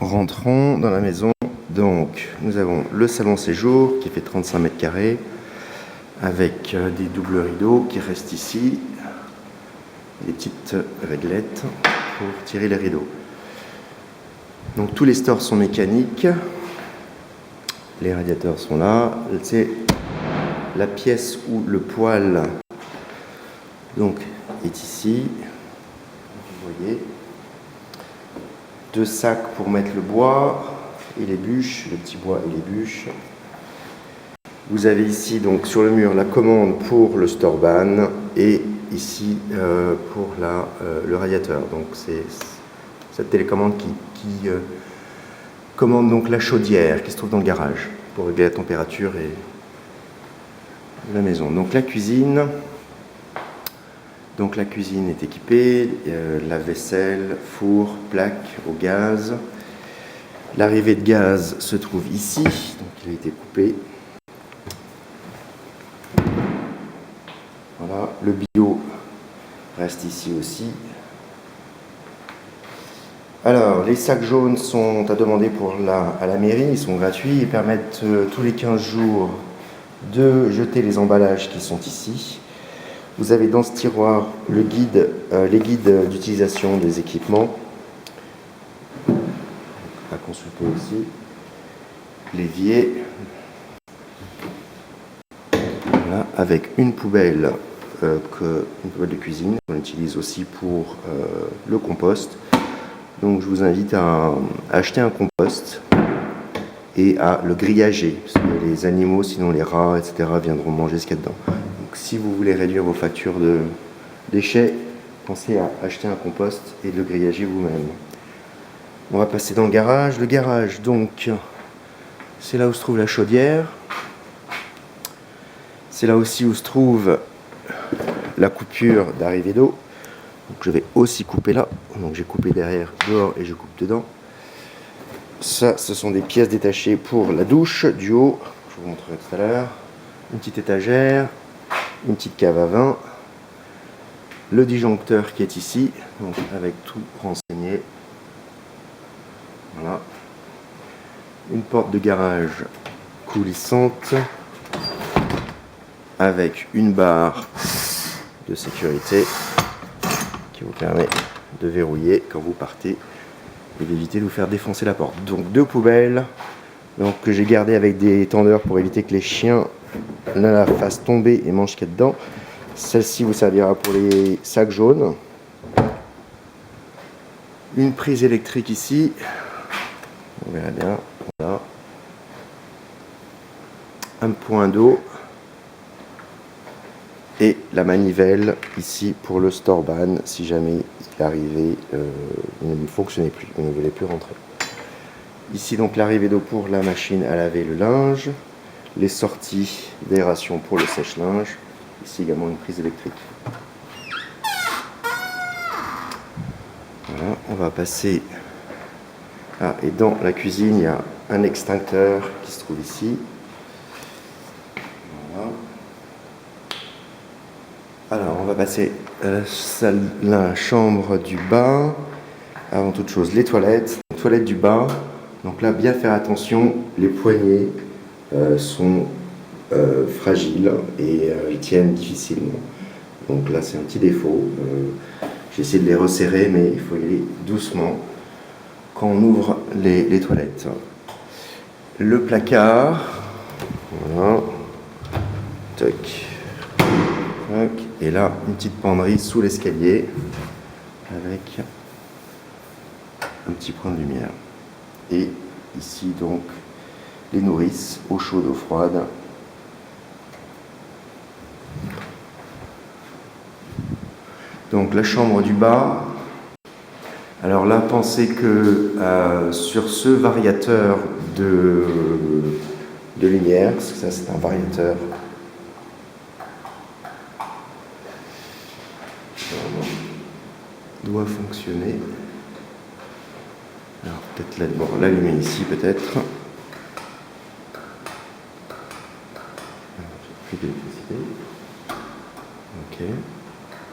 Rentrons dans la maison. Donc, nous avons le salon séjour qui fait 35 mètres carrés avec des doubles rideaux qui restent ici, des petites réglettes pour tirer les rideaux. Donc, tous les stores sont mécaniques, les radiateurs sont là. C'est la pièce où le poêle donc est ici. Vous voyez. 2 sacs pour mettre le bois et les bûches, le petit bois et les bûches. Vous avez ici donc sur le mur la commande pour le Storban et ici pour le radiateur. Donc c'est cette télécommande qui commande donc la chaudière qui se trouve dans le garage pour régler la température et la maison. Donc la cuisine. Donc la cuisine est équipée, la vaisselle, four, plaque au gaz. L'arrivée de gaz se trouve ici, donc il a été coupé. Voilà, le bio reste ici aussi. Alors, les sacs jaunes sont à demander à la mairie, ils sont gratuits, ils permettent tous les 15 jours de jeter les emballages qui sont ici. Vous avez dans ce tiroir les guides d'utilisation des équipements à consulter aussi, l'évier, voilà, avec une poubelle de cuisine qu'on utilise aussi pour le compost. Donc je vous invite à acheter un compost et à le grillager, parce que les animaux, sinon les rats, etc., viendront manger ce qu'il y a dedans. Donc si vous voulez réduire vos factures de déchets, pensez à acheter un compost et de le grillager vous-même. On va passer dans le garage. Le garage, donc, c'est là où se trouve la chaudière. C'est là aussi où se trouve la coupure d'arrivée d'eau. Donc je vais aussi couper là. Donc j'ai coupé derrière, dehors et je coupe dedans. Ça, ce sont des pièces détachées pour la douche du haut. Je vous montrerai tout à l'heure. Une petite étagère, une petite cave à vin, le disjoncteur qui est ici, donc avec tout renseigné. Voilà. Une porte de garage coulissante avec une barre de sécurité qui vous permet de verrouiller quand vous partez et d'éviter de vous faire défoncer la porte. Donc 2 poubelles donc, que j'ai gardées avec des tendeurs pour éviter que les chiens ne la fassent tomber et mangent ce qu'il y a dedans. Celle-ci vous servira pour les sacs jaunes. Une prise électrique ici. On verra bien. Voilà. Un point d'eau. Et la manivelle ici pour le Storban si jamais il arrivait, il ne fonctionnait plus, il ne voulait plus rentrer. Ici donc l'arrivée d'eau pour la machine à laver le linge, les sorties d'aération pour le sèche-linge, ici également une prise électrique. Voilà, on va passer. Ah, et dans la cuisine il y a un extincteur qui se trouve ici. Voilà. Alors, on va passer à la chambre du bas. Avant toute chose, les toilettes. Les toilettes du bas. Donc là, bien faire attention, les poignées sont fragiles et ils tiennent difficilement. Donc là, c'est un petit défaut. J'ai essayé de les resserrer, mais il faut y aller doucement quand on ouvre les toilettes. Le placard. Voilà. Tac. Et là, une petite penderie sous l'escalier avec un petit point de lumière. Et ici, donc, les nourrices, eau chaude, eau froide. Donc, la chambre du bas. Alors là, pensez que sur ce variateur de lumière, parce que ça, c'est un variateur doit fonctionner. Alors peut-être l'allumer ici peut-être.